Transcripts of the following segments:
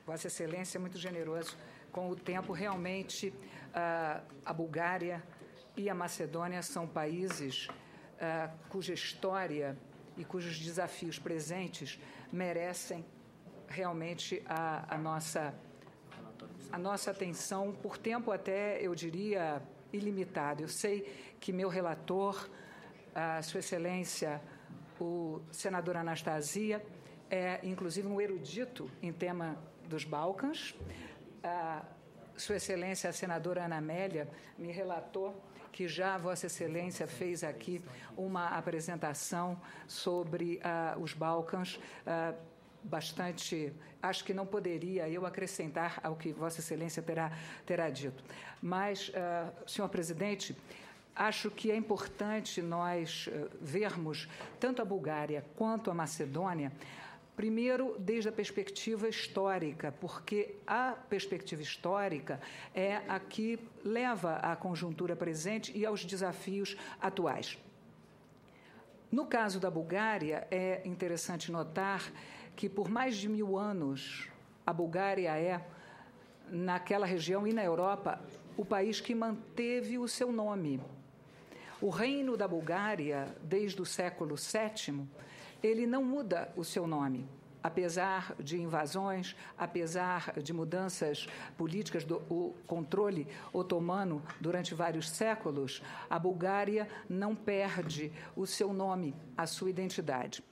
Vossa Excelência é muito generoso com o tempo. Realmente, a Bulgária e a Macedônia são países cuja história e cujos desafios presentes merecem realmente a nossa atenção, por tempo até, eu diria, ilimitado. Eu sei que meu relator, Sua Excelência, o senador Anastasia, é, inclusive, um erudito em tema dos Balcãs. Sua Excelência, a senadora Ana Amélia, me relatou que já Vossa Excelência fez aqui uma apresentação sobre os Balcãs, bastante, acho que não poderia eu acrescentar ao que Vossa Excelência terá dito. Mas, senhor presidente, acho que é importante nós vermos tanto a Bulgária quanto a Macedônia, primeiro, desde a perspectiva histórica, porque a perspectiva histórica é a que leva à conjuntura presente e aos desafios atuais. No caso da Bulgária, é interessante notar que, por mais de 1000 anos, a Bulgária é, naquela região e na Europa, o país que manteve o seu nome. O reino da Bulgária, desde o século VII, ele não muda o seu nome, apesar de invasões, apesar de mudanças políticas do controle otomano durante vários séculos, a Bulgária não perde o seu nome, a sua identidade.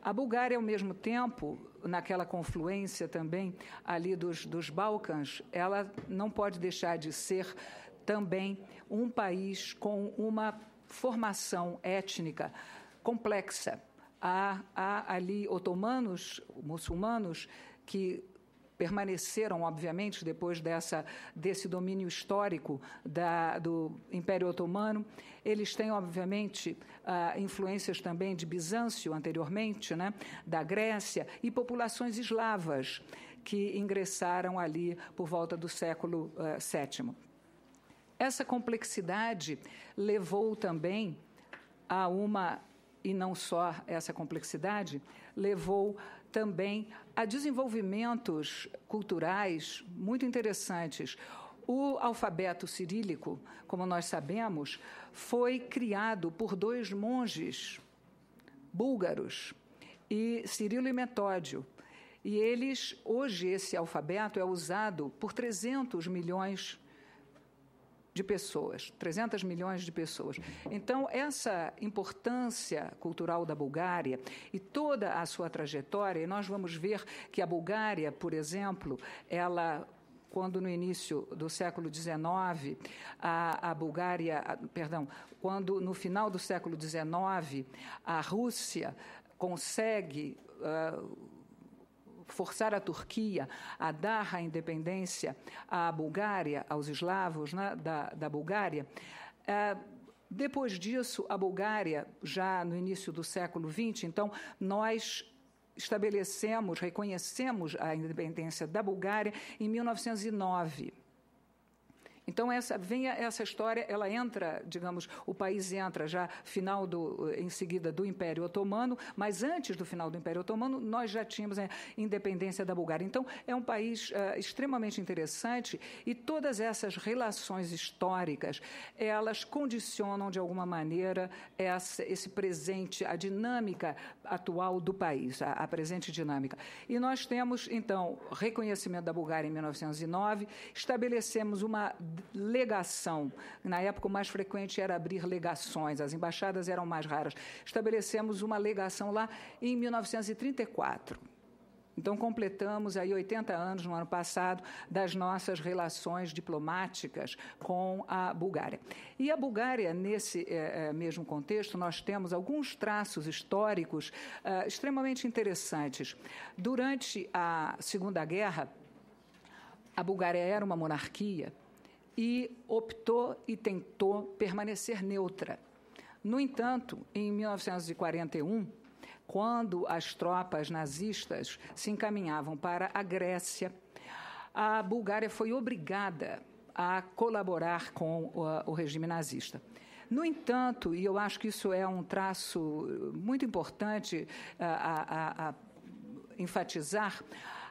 A Bulgária, ao mesmo tempo, naquela confluência também ali dos Balcãs, ela não pode deixar de ser também um país com uma formação étnica complexa. Há ali otomanos, muçulmanos, que permaneceram, obviamente, depois desse domínio histórico do Império Otomano. Eles têm, obviamente, influências também de Bizâncio, anteriormente, né, da Grécia, e populações eslavas que ingressaram ali por volta do século VII. Essa complexidade levou também a e não só essa complexidade, levou também a desenvolvimentos culturais muito interessantes. O alfabeto cirílico, como nós sabemos, foi criado por 2 monges búlgaros, Cirilo e Metódio. E hoje, esse alfabeto é usado por 300 milhões de pessoas, 300 milhões de pessoas. Então, essa importância cultural da Bulgária e toda a sua trajetória, e nós vamos ver que a Bulgária, por exemplo, quando no início do século XIX, quando no final do século XIX, a Rússia consegue forçar a Turquia a dar a independência à Bulgária, aos eslavos, né, da Bulgária. Depois disso, a Bulgária, já no início do século XX, então, nós reconhecemos a independência da Bulgária em 1909. Então, essa história, ela entra, digamos, o país entra já em seguida do Império Otomano, mas antes do final do Império Otomano, nós já tínhamos a independência da Bulgária. Então, é um país extremamente interessante e todas essas relações históricas, elas condicionam, de alguma maneira, esse presente, a dinâmica atual do país, a presente dinâmica. E nós temos, então, reconhecimento da Bulgária em 1909, estabelecemos uma legação. Na época, o mais frequente era abrir legações, as embaixadas eram mais raras. Estabelecemos uma legação lá em 1934. Então, completamos aí 80 anos, no ano passado, das nossas relações diplomáticas com a Bulgária. E a Bulgária, nesse mesmo contexto, nós temos alguns traços históricos extremamente interessantes. Durante a Segunda Guerra, a Bulgária era uma monarquia e optou e tentou permanecer neutra. No entanto, em 1941, quando as tropas nazistas se encaminhavam para a Grécia, a Bulgária foi obrigada a colaborar com o regime nazista. No entanto, e eu acho que isso é um traço muito importante a enfatizar,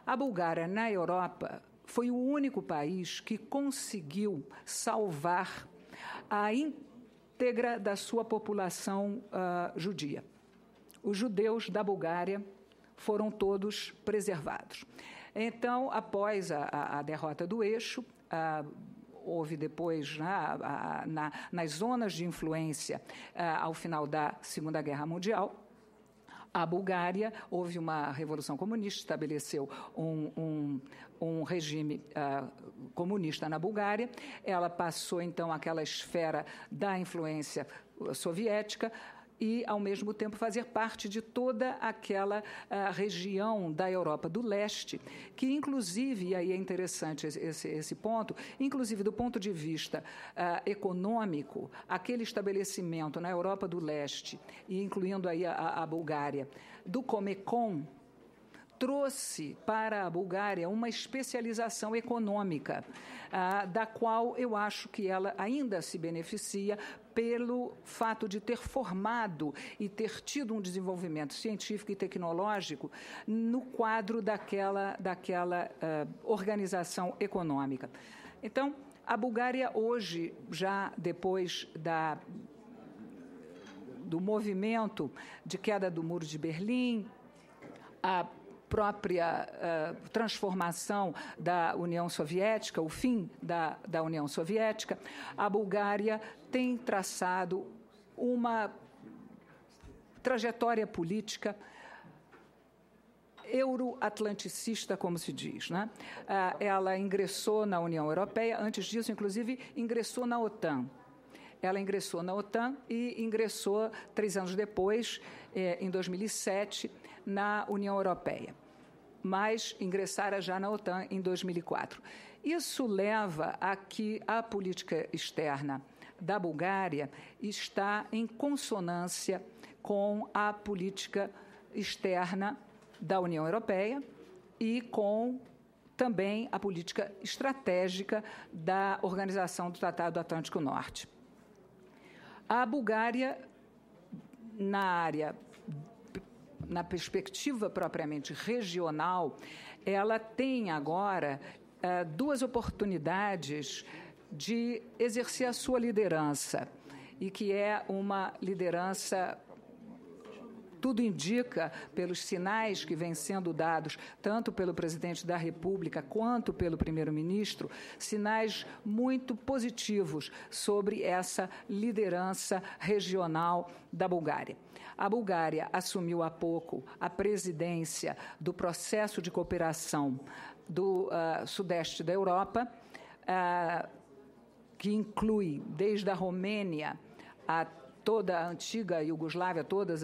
A Bulgária, na Europa, foi o único país que conseguiu salvar a íntegra da sua população judia. Os judeus da Bulgária foram todos preservados. Então, após a derrota do Eixo, houve depois, nas zonas de influência, ao final da Segunda Guerra Mundial, a Bulgária, houve uma revolução comunista, estabeleceu um regime comunista na Bulgária. Ela passou, então, àquela esfera da influência soviética e, ao mesmo tempo, fazer parte de toda aquela região da Europa do Leste, que, inclusive, e aí é interessante esse ponto, inclusive do ponto de vista econômico, aquele estabelecimento na Europa do Leste, e incluindo aí a Bulgária, do Comecon, trouxe para a Bulgária uma especialização econômica, da qual eu acho que ela ainda se beneficia pelo fato de ter formado e ter tido um desenvolvimento científico e tecnológico no quadro daquela organização econômica. Então, a Bulgária hoje, já depois do movimento de queda do Muro de Berlim, a própria transformação da União Soviética, o fim da União Soviética, a Bulgária tem traçado uma trajetória política euroatlanticista, como se diz, né? Ela ingressou na União Europeia, antes disso, inclusive, ingressou na OTAN. Ela ingressou na OTAN e ingressou, 3 anos depois, em 2007, na União Europeia, mas ingressara já na OTAN em 2004. Isso leva a que a política externa da Bulgária está em consonância com a política externa da União Europeia e com também a política estratégica da Organização do Tratado do Atlântico Norte. A Bulgária, na perspectiva propriamente regional, ela tem agora 2 oportunidades de exercer a sua liderança, e que é uma liderança, tudo indica, pelos sinais que vêm sendo dados, tanto pelo presidente da República quanto pelo primeiro-ministro, sinais muito positivos sobre essa liderança regional da Bulgária. A Bulgária assumiu há pouco a presidência do processo de cooperação do sudeste da Europa, que inclui desde a Romênia a toda a antiga Iugoslávia, todos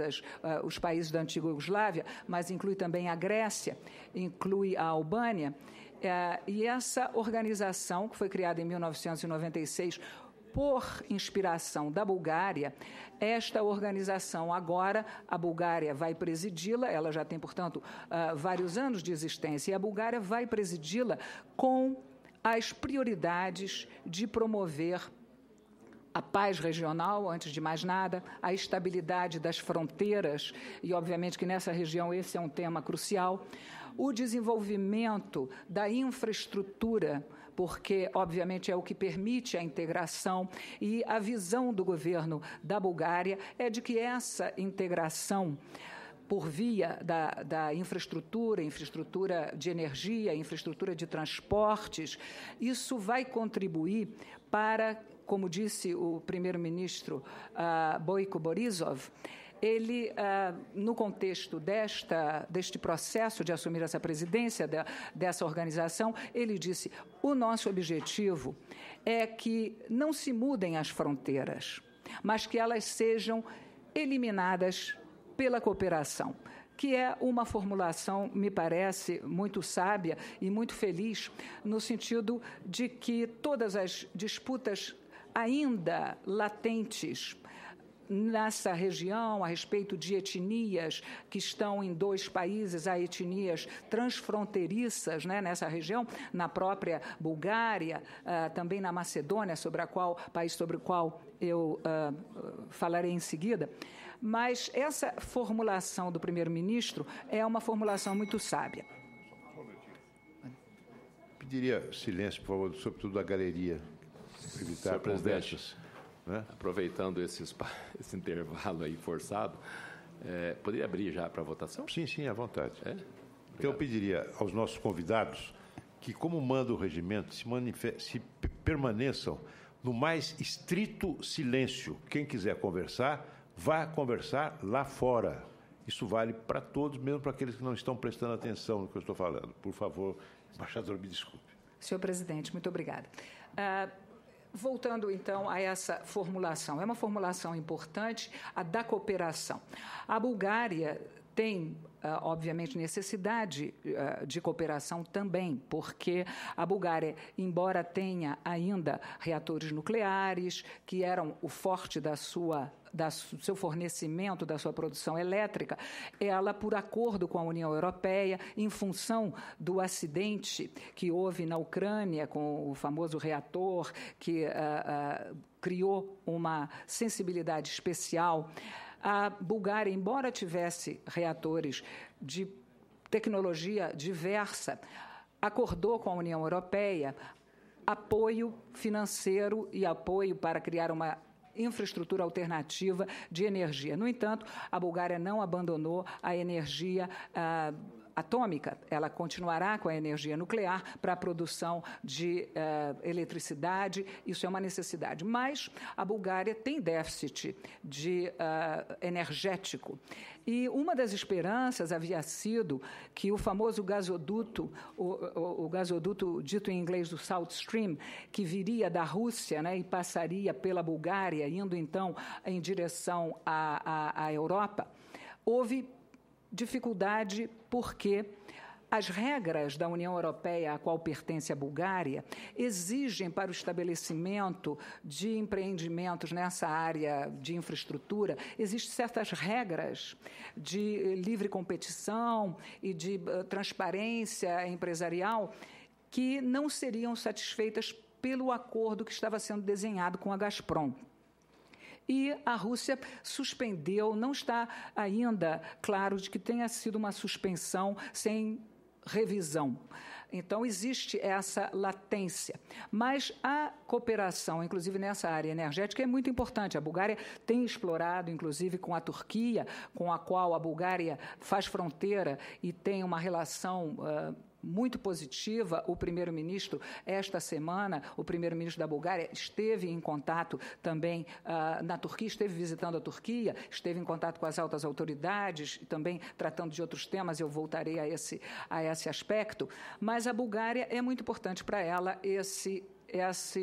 os países da antiga Iugoslávia, mas inclui também a Grécia, inclui a Albânia. E essa organização, que foi criada em 1996 por inspiração da Bulgária, esta organização agora, a Bulgária vai presidi-la, ela já tem, portanto, vários anos de existência, e a Bulgária vai presidi-la com as prioridades de promover a paz regional, antes de mais nada, a estabilidade das fronteiras, e obviamente que nessa região esse é um tema crucial, o desenvolvimento da infraestrutura, porque, obviamente, é o que permite a integração, e a visão do governo da Bulgária é de que essa integração, por via da infraestrutura de energia, infraestrutura de transportes, isso vai contribuir para, como disse o primeiro-ministro Boiko Borisov, ele, no contexto deste processo de assumir essa presidência dessa organização, ele disse: o nosso objetivo é que não se mudem as fronteiras, mas que elas sejam eliminadas pela cooperação, que é uma formulação, me parece, muito sábia e muito feliz, no sentido de que todas as disputas ainda latentes nessa região, a respeito de etnias que estão em 2 países, há etnias transfronteiriças, né, nessa região, na própria Bulgária, também na Macedônia, país sobre o qual eu falarei em seguida. Mas essa formulação do primeiro-ministro é uma formulação muito sábia. pediria silêncio, por favor, sobretudo da galeria, evitar Senhor conversas. Né? Aproveitando esse intervalo aí forçado, poderia abrir já para a votação? Sim, à vontade. Então, eu pediria aos nossos convidados que, como manda o regimento, se permaneçam no mais estrito silêncio. Quem quiser conversar, vá conversar lá fora. Isso vale para todos, mesmo para aqueles que não estão prestando atenção no que eu estou falando. Por favor, embaixador, me desculpe. Senhor presidente, muito obrigada. Voltando, então, a essa formulação. É uma formulação importante, a da cooperação. A Bulgária tem, obviamente, necessidade de cooperação também, porque a Bulgária, embora tenha ainda reatores nucleares, que eram o forte do seu fornecimento, da sua produção elétrica, ela, por acordo com a União Europeia, em função do acidente que houve na Ucrânia com o famoso reator, que criou uma sensibilidade especial, a Bulgária, embora tivesse reatores de tecnologia diversa, acordou com a União Europeia apoio financeiro e apoio para criar uma infraestrutura alternativa de energia. No entanto, a Bulgária não abandonou a energia atômica. Ela continuará com a energia nuclear para a produção de eletricidade. Isso é uma necessidade. Mas a Bulgária tem déficit energético. E uma das esperanças havia sido que o famoso gasoduto, o gasoduto dito em inglês do South Stream, que viria da Rússia, né, e passaria pela Bulgária, indo então em direção à Europa, houve dificuldade porque as regras da União Europeia, a qual pertence a Bulgária, exigem para o estabelecimento de empreendimentos nessa área de infraestrutura, existem certas regras de livre competição e de transparência empresarial que não seriam satisfeitas pelo acordo que estava sendo desenhado com a Gazprom. E a Rússia suspendeu, não está ainda claro de que tenha sido uma suspensão sem revisão. Então, existe essa latência. Mas a cooperação, inclusive nessa área energética, é muito importante. A Bulgária tem explorado, inclusive, com a Turquia, com a qual a Bulgária faz fronteira e tem uma relação muito positiva. O primeiro-ministro, esta semana, o primeiro-ministro da Bulgária esteve em contato também na Turquia, esteve visitando a Turquia, esteve em contato com as altas autoridades, também tratando de outros temas, eu voltarei a esse aspecto, mas a Bulgária é muito importante para ela essa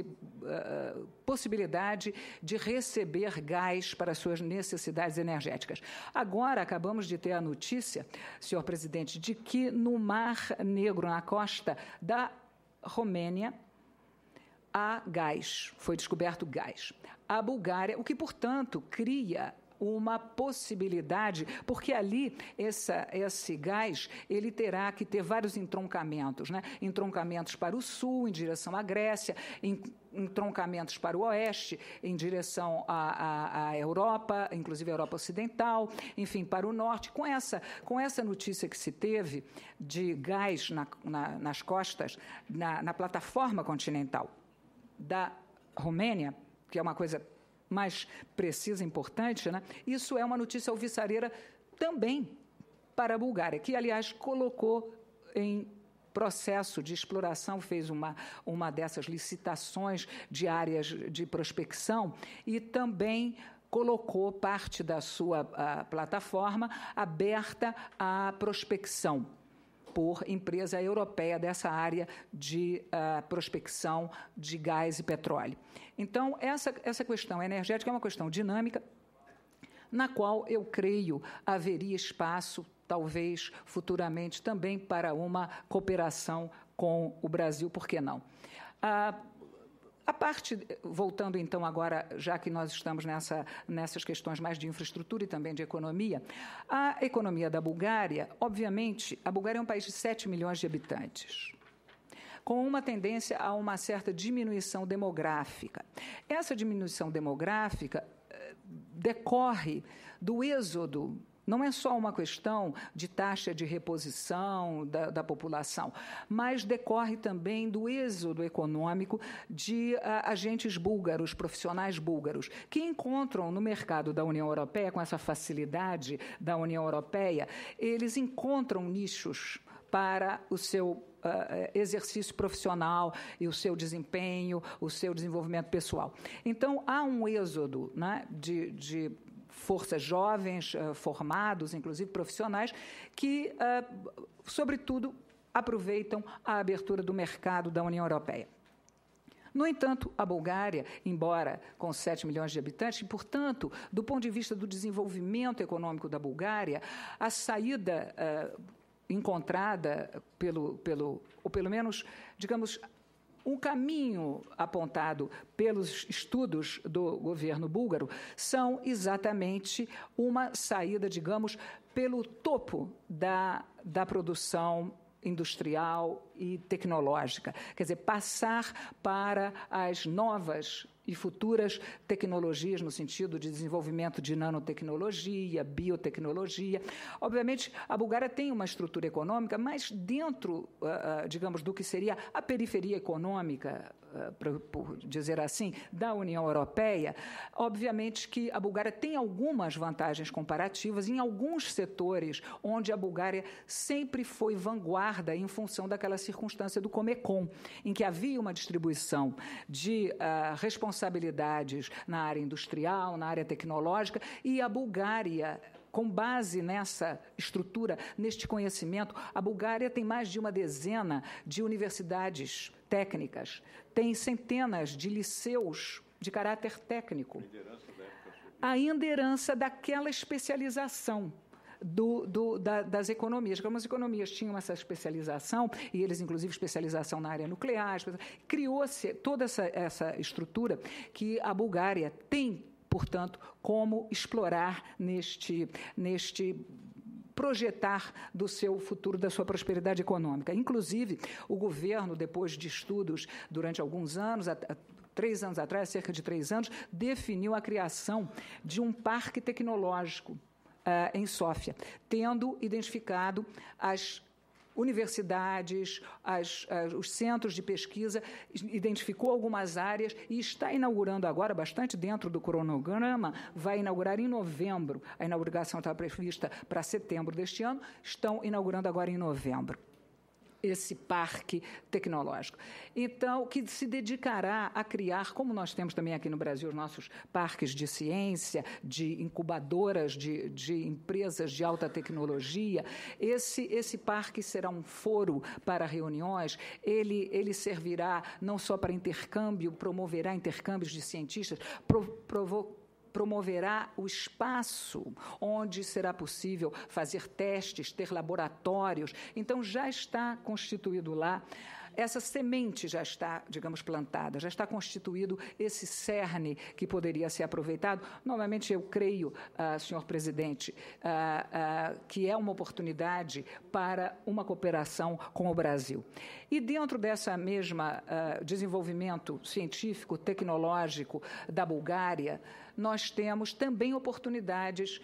possibilidade de receber gás para suas necessidades energéticas. Agora, acabamos de ter a notícia, senhor presidente, de que no Mar Negro, na costa da Romênia, há gás, foi descoberto gás. A Bulgária, o que, portanto, cria uma possibilidade, porque ali esse gás ele terá que ter vários entroncamentos, né? Entroncamentos para o sul, em direção à Grécia, entroncamentos para o oeste, em direção à Europa, inclusive a Europa Ocidental, enfim, para o norte. Com essa notícia que se teve de gás nas costas, na plataforma continental da Romênia, que é uma coisa mais precisa e importante, né? Isso é uma notícia alvissareira também para a Bulgária, que, aliás, colocou em processo de exploração, fez uma dessas licitações de áreas de prospecção e também colocou parte da sua plataforma aberta à prospecção por empresa europeia dessa área de prospecção de gás e petróleo. Então, essa questão energética é uma questão dinâmica, na qual eu creio haveria espaço, talvez futuramente, também para uma cooperação com o Brasil, por que não? A parte, voltando então agora, já que nós estamos nessas questões mais de infraestrutura e também de economia, a economia da Bulgária, obviamente, a Bulgária é um país de 7 milhões de habitantes, com uma tendência a uma certa diminuição demográfica. Essa diminuição demográfica decorre do êxodo Não é só uma questão de taxa de reposição da população, mas decorre também do êxodo econômico de agentes búlgaros, profissionais búlgaros, que encontram no mercado da União Europeia, com essa facilidade da União Europeia, eles encontram nichos para o seu exercício profissional e o seu desempenho, o seu desenvolvimento pessoal. Então, há um êxodo, né, de forças jovens, formados, inclusive profissionais, que, sobretudo, aproveitam a abertura do mercado da União Europeia. No entanto, a Bulgária, embora com 7 milhões de habitantes, e, portanto, do ponto de vista do desenvolvimento econômico da Bulgária, a saída encontrada ou pelo menos, digamos, um caminho apontado pelos estudos do governo búlgaro são exatamente uma saída, digamos, pelo topo da produção industrial e tecnológica. Quer dizer, passar para as novas e futuras tecnologias no sentido de desenvolvimento de nanotecnologia, biotecnologia. Obviamente, a Bulgária tem uma estrutura econômica, mas dentro, digamos, do que seria a periferia econômica, por dizer assim, da União Europeia, obviamente que a Bulgária tem algumas vantagens comparativas em alguns setores onde a Bulgária sempre foi vanguarda em função daquela circunstância do Comecon, em que havia uma distribuição de responsabilidades na área industrial, na área tecnológica, e a Bulgária, com base nessa estrutura, neste conhecimento, a Bulgária tem mais de uma dezena de universidades técnicas, tem centenas de liceus de caráter técnico. Ainda herança daquela especialização das economias. Como as economias tinham essa especialização, e eles, inclusive, especialização na área nuclear, criou-se toda essa estrutura que a Bulgária tem, portanto, como explorar neste projetar do seu futuro, da sua prosperidade econômica. Inclusive, o governo, depois de estudos durante alguns anos, 3 anos atrás, cerca de 3 anos, definiu a criação de um parque tecnológico em Sófia, tendo identificado as universidades, os centros de pesquisa, identificou algumas áreas e está inaugurando agora, bastante dentro do cronograma, vai inaugurar em novembro. A inauguração estava prevista para setembro deste ano, estão inaugurando agora em novembro esse parque tecnológico. Então, que se dedicará a criar, como nós temos também aqui no Brasil, os nossos parques de ciência, de incubadoras de empresas de alta tecnologia. Esse parque será um foro para reuniões, ele servirá não só para intercâmbio, promoverá intercâmbios de cientistas, promoverá o espaço onde será possível fazer testes, ter laboratórios. Então, já está constituído lá, essa semente já está, digamos, plantada, já está constituído esse cerne que poderia ser aproveitado. Novamente, eu creio, senhor presidente, que é uma oportunidade para uma cooperação com o Brasil. E dentro dessa mesma desenvolvimento científico, tecnológico da Bulgária, nós temos também oportunidades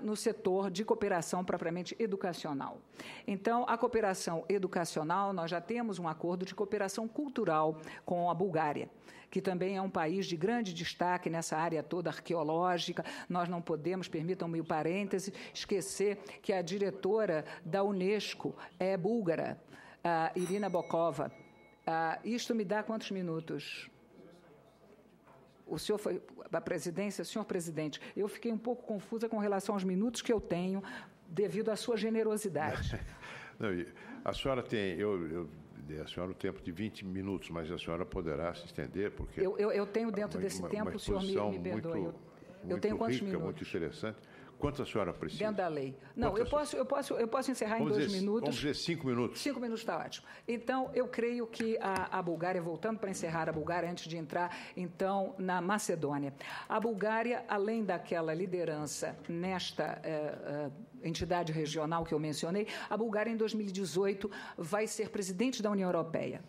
no setor de cooperação propriamente educacional. Então, a cooperação educacional, nós já temos um acordo de cooperação cultural com a Bulgária, que também é um país de grande destaque nessa área toda arqueológica. Nós não podemos, permitam-me o parêntese, esquecer que a diretora da Unesco é búlgara, Irina Bokova. Isto me dá quantos minutos? O senhor foi a presidência, senhor presidente, eu fiquei um pouco confusa com relação aos minutos que eu tenho, devido à sua generosidade. Não, a senhora tem, eu dei a senhora o tempo de 20 minutos, mas a senhora poderá se estender, porque... Eu tenho dentro desse tempo, o senhor me perdoe. Eu tenho quantos minutos? Muito interessante. Quanto a senhora precisa? Dentro da lei. Não, eu posso encerrar em 2 minutos. Vamos dizer 5 minutos. 5 minutos está ótimo. Então, eu creio que a Bulgária, voltando para encerrar a Bulgária, antes de entrar, então, na Macedônia. A Bulgária, além daquela liderança nesta entidade regional que eu mencionei, a Bulgária, em 2018, vai ser presidente da União Europeia.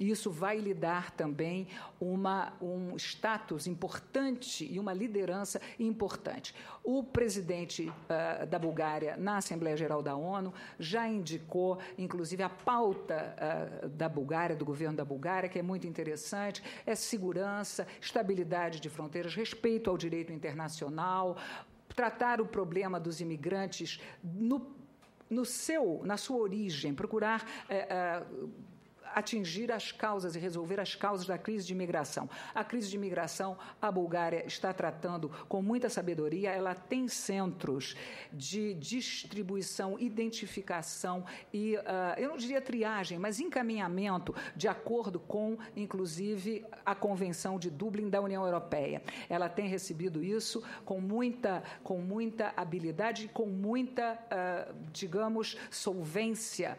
E isso vai lhe dar também um status importante e uma liderança importante. O presidente da Bulgária, na Assembleia Geral da ONU, já indicou, inclusive, a pauta da Bulgária, do governo da Bulgária, que é muito interessante, é segurança, estabilidade de fronteiras, respeito ao direito internacional, tratar o problema dos imigrantes na sua origem, procurar atingir as causas e resolver as causas da crise de imigração. A crise de imigração, a Bulgária está tratando com muita sabedoria, ela tem centros de distribuição, identificação e, eu não diria triagem, mas encaminhamento de acordo com, inclusive, a Convenção de Dublin da União Europeia. Ela tem recebido isso com muita habilidade e com muita, digamos, solvência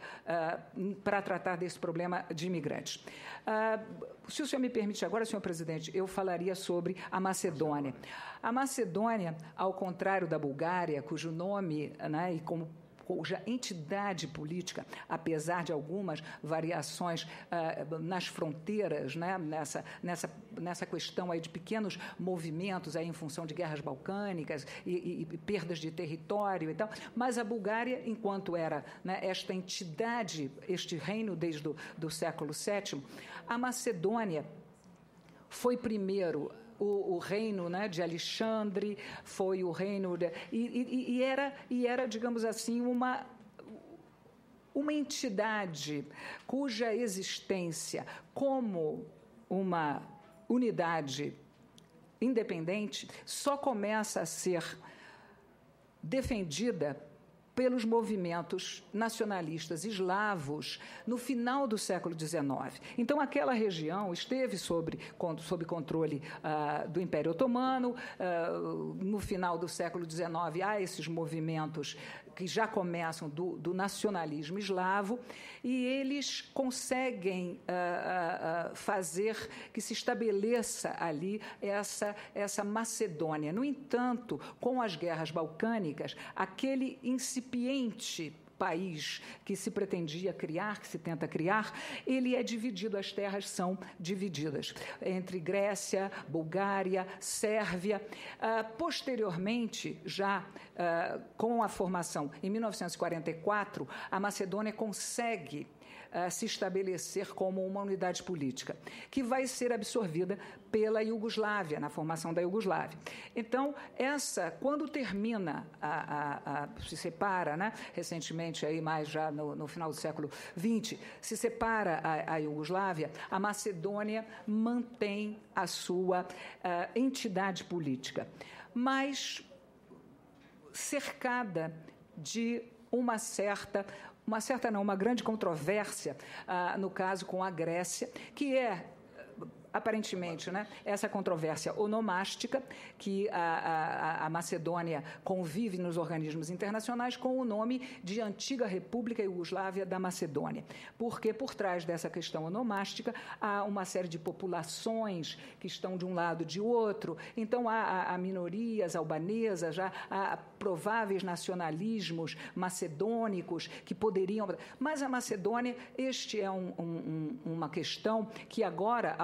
para tratar desse problema de imigrantes. Se o senhor me permite agora, senhor presidente, eu falaria sobre a Macedônia. A Macedônia, ao contrário da Bulgária, cujo nome, né, e cuja entidade política, apesar de algumas variações nas fronteiras, né, nessa questão aí de pequenos movimentos aí em função de guerras balcânicas e perdas de território e tal, mas a Bulgária, enquanto era, né, esta entidade, este reino desde do século VII, a Macedônia foi primeiro o reino, né, de Alexandre, foi o reino e era, digamos assim, uma entidade cuja existência como uma unidade independente só começa a ser defendida pelos movimentos nacionalistas eslavos no final do século XIX. Então, aquela região esteve sob controle do Império Otomano. No final do século XIX, há esses movimentos que já começam do nacionalismo eslavo, e eles conseguem fazer que se estabeleça ali essa Macedônia. No entanto, com as guerras balcânicas, aquele incipiente país que se pretendia criar, que se tenta criar, ele é dividido, as terras são divididas entre Grécia, Bulgária, Sérvia. Posteriormente, já com a formação, em 1944, a Macedônia consegue se estabelecer como uma unidade política, que vai ser absorvida pela Iugoslávia, na formação da Iugoslávia. Então, quando termina, se separa, né, recentemente, aí mais já no final do século XX, se separa a Iugoslávia, a Macedônia mantém a sua entidade política, mas cercada de uma grande controvérsia, no caso com a Grécia, que é, aparentemente, né, essa controvérsia onomástica, que a Macedônia convive nos organismos internacionais com o nome de Antiga República Iugoslávia da Macedônia, porque por trás dessa questão onomástica há uma série de populações que estão de um lado e de outro, então há minorias albanesas, há prováveis nacionalismos macedônicos que poderiam... Mas a Macedônia, este é uma questão que agora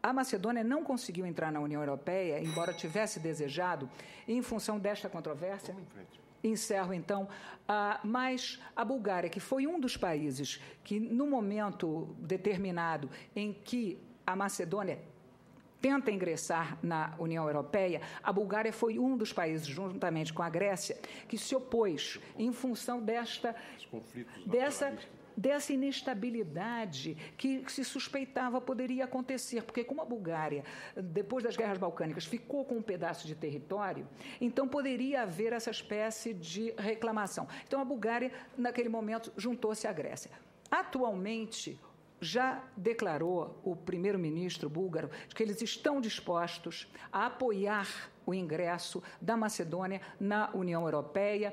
a Macedônia não conseguiu entrar na União Europeia, embora tivesse desejado, em função desta controvérsia. Encerro, então. Mas a Bulgária, que foi um dos países que, no momento determinado em que a Macedônia tenta ingressar na União Europeia, a Bulgária foi um dos países, juntamente com a Grécia, que se opôs em função dessa inestabilidade que se suspeitava poderia acontecer, porque como a Bulgária, depois das guerras balcânicas, ficou com um pedaço de território, então poderia haver essa espécie de reclamação. Então a Bulgária, naquele momento, juntou-se à Grécia. Atualmente, já declarou o primeiro-ministro búlgaro que eles estão dispostos a apoiar o ingresso da Macedônia na União Europeia.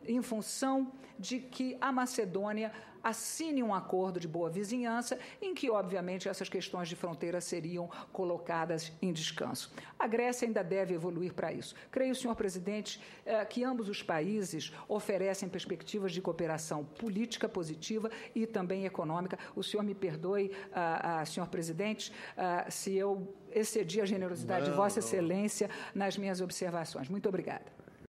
em função de que a Macedônia assine um acordo de boa vizinhança em que, obviamente, essas questões de fronteira seriam colocadas em descanso. A Grécia ainda deve evoluir para isso. Creio, senhor presidente, que ambos os países oferecem perspectivas de cooperação política positiva e também econômica. O senhor me perdoe, senhor presidente, se eu excedi a generosidade de Vossa Excelência nas minhas observações. Muito obrigada.